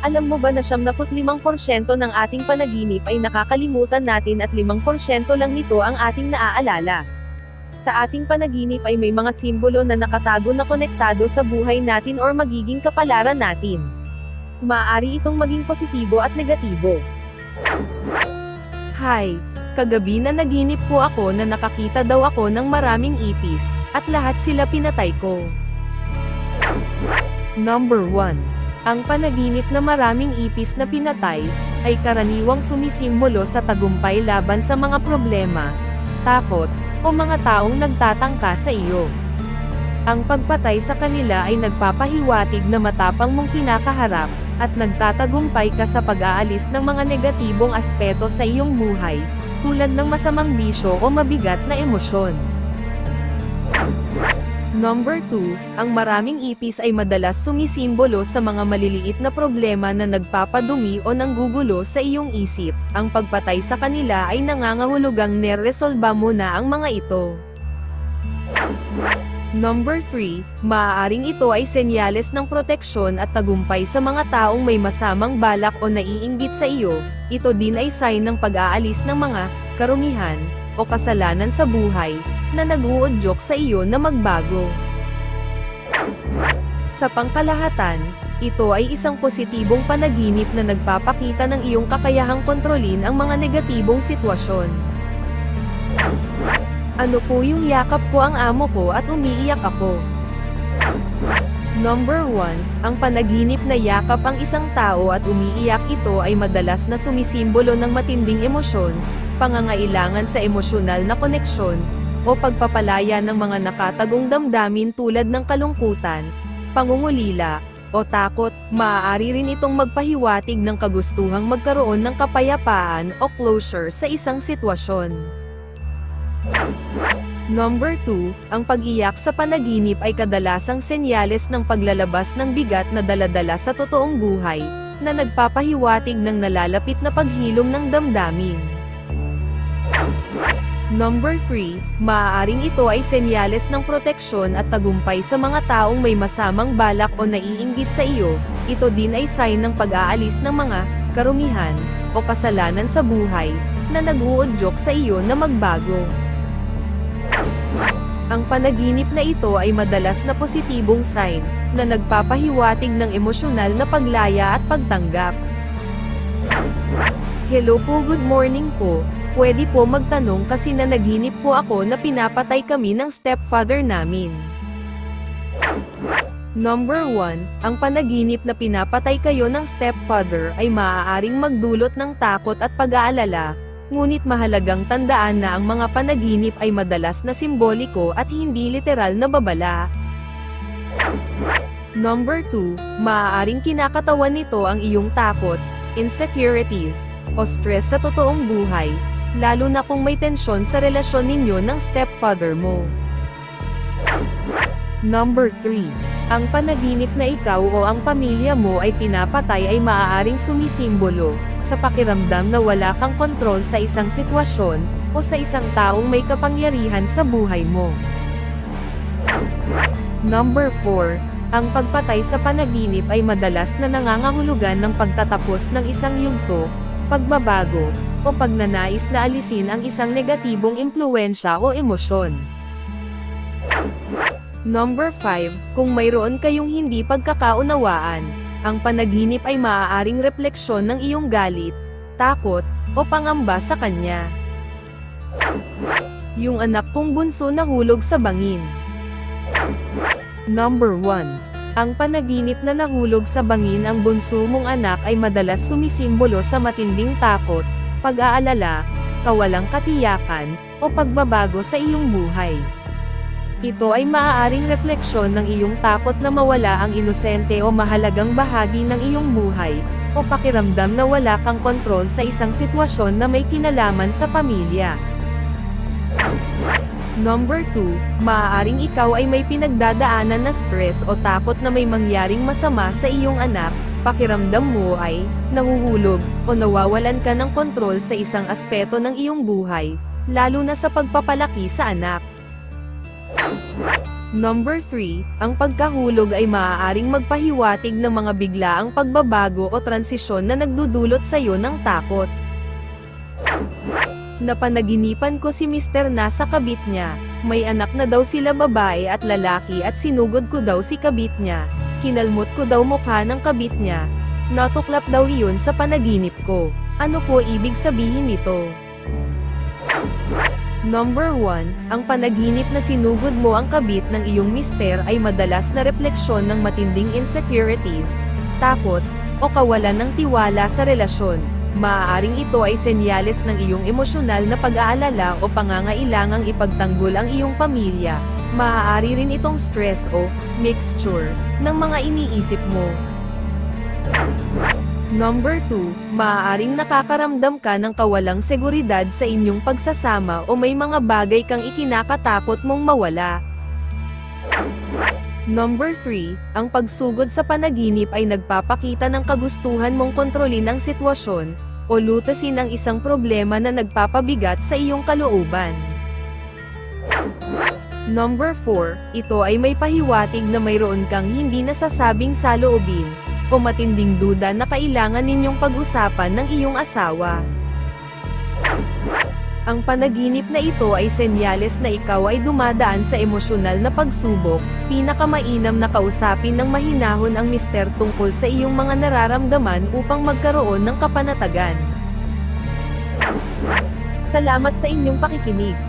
Alam mo ba na 75% ng ating panaginip ay nakakalimutan natin at 5% lang nito ang ating naaalala? Sa ating panaginip ay may mga simbolo na nakatago na konektado sa buhay natin or magiging kapalaran natin. Maaari itong maging positibo at negatibo. Hi! Kagabi na naginip po ako na nakakita daw ako ng maraming ipis, at lahat sila pinatay ko. Number 1. Ang panaginip na maraming ipis na pinatay, ay karaniwang sumisimbolo sa tagumpay laban sa mga problema, takot, o mga taong nagtatangka sa iyo. Ang pagpatay sa kanila ay nagpapahiwatig na matapang mong kinakaharap, at nagtatagumpay ka sa pag-aalis ng mga negatibong aspeto sa iyong buhay, tulad ng masamang bisyo o mabigat na emosyon. Number 2, ang maraming ipis ay madalas sumisimbolo sa mga maliliit na problema na nagpapadumi o nanggugulo sa iyong isip. Ang pagpatay sa kanila ay nangangahulugang neresolba mo na ang mga ito. Number 3, maaaring ito ay senyales ng proteksyon at tagumpay sa mga taong may masamang balak o naiinggit sa iyo. Ito din ay sign ng pag-aalis ng mga karumihan o kasalanan sa buhay na nag-uudyok sa iyo na magbago. Sa pangkalahatan, ito ay isang positibong panaginip na nagpapakita ng iyong kakayahang kontrolin ang mga negatibong sitwasyon. Ano po yung yakap ko ang amo ko at umiiyak ako? Number 1, ang panaginip na yakap ang isang tao at umiiyak, ito ay madalas na sumisimbolo ng matinding emosyon, pangangailangan sa emosyonal na koneksyon, o pagpapalaya ng mga nakatagong damdamin tulad ng kalungkutan, pangungulila, o takot. Maaari rin itong magpahiwatig ng kagustuhang magkaroon ng kapayapaan o closure sa isang sitwasyon. Number 2, ang pag-iyak sa panaginip ay kadalasang senyales ng paglalabas ng bigat na daladala sa totoong buhay, na nagpapahiwatig ng nalalapit na paghilom ng damdamin. Number 3, maaaring ito ay senyales ng proteksyon at tagumpay sa mga taong may masamang balak o naiinggit sa iyo. Ito din ay sign ng pag-aalis ng mga karumihan o kasalanan sa buhay na nag-uudyok sa iyo na magbago. Ang panaginip na ito ay madalas na positibong sign na nagpapahiwatig ng emosyonal na paglaya at pagtanggap. Hello po, good morning po. Pwede po magtanong kasi nanaginip po ako na pinapatay kami ng stepfather namin. Number 1, ang panaginip na pinapatay kayo ng stepfather ay maaaring magdulot ng takot at pag-aalala, ngunit mahalagang tandaan na ang mga panaginip ay madalas na simboliko at hindi literal na babala. Number 2, maaaring kinakatawan nito ang iyong takot, insecurities, o stress sa totoong buhay, lalo na kung may tensyon sa relasyon ninyo ng stepfather mo. Number 3, ang panaginip na ikaw o ang pamilya mo ay pinapatay ay maaaring sumisimbolo sa pakiramdam na wala kang kontrol sa isang sitwasyon o sa isang taong may kapangyarihan sa buhay mo. Number 4, ang pagpatay sa panaginip ay madalas na nangangahulugan ng pagtatapos ng isang yugto, pagbabago, o pagnanais na alisin ang isang negatibong impluwensya o emosyon. Number 5, kung mayroon kayong hindi pagkakaunawaan, ang panaginip ay maaaring refleksyon ng iyong galit, takot, o pangamba sa kanya. Yung anak kong bunso nahulog sa bangin. Number 1, ang panaginip na nahulog sa bangin ang bunso mong anak ay madalas sumisimbolo sa matinding takot, pag-aalala, kawalang katiyakan, o pagbabago sa iyong buhay. Ito ay maaaring refleksyon ng iyong takot na mawala ang inosente o mahalagang bahagi ng iyong buhay, o pakiramdam na wala kang kontrol sa isang sitwasyon na may kinalaman sa pamilya. Number 2, maaaring ikaw ay may pinagdadaanan na stress o takot na may mangyaring masama sa iyong anak, pakiramdam mo ay nahuhulog o nawawalan ka ng kontrol sa isang aspeto ng iyong buhay, lalo na sa pagpapalaki sa anak. Number 3, ang pagkahulog ay maaaring magpahiwatig ng mga biglaang pagbabago o transisyon na nagdudulot sa iyo ng takot. Napanaginipan ko si Mr. nasa kabit niya. May anak na daw sila babae at lalaki at sinugod ko daw si kabit niya. Kinalmot ko daw mukha ng kabit niya. Natuklap daw iyon sa panaginip ko. Ano po ibig sabihin nito? Number 1, ang panaginip na sinugod mo ang kabit ng iyong mister ay madalas na refleksyon ng matinding insecurities, takot, o kawalan ng tiwala sa relasyon. Maaaring ito ay senyales ng iyong emosyonal na pag-aalala o pangangailangang ipagtanggol ang iyong pamilya. Maaari rin itong stress o mixture ng mga iniisip mo. Number 2, maaaring nakakaramdam ka ng kawalang seguridad sa inyong pagsasama o may mga bagay kang ikinakatakot mong mawala. Number 3, ang pagsugod sa panaginip ay nagpapakita ng kagustuhan mong kontrolin ang sitwasyon o lutasin ang isang problema na nagpapabigat sa iyong kalooban. Number 4, ito ay may pahiwatig na mayroon kang hindi nasasabing saloobin o matinding duda na kailangan ninyong pag-usapan ng iyong asawa. Ang panaginip na ito ay senyales na ikaw ay dumadaan sa emosyonal na pagsubok. Pinakamainam na kausapin ng mahinahon ang mister tungkol sa iyong mga nararamdaman upang magkaroon ng kapanatagan. Salamat sa inyong pakikinig.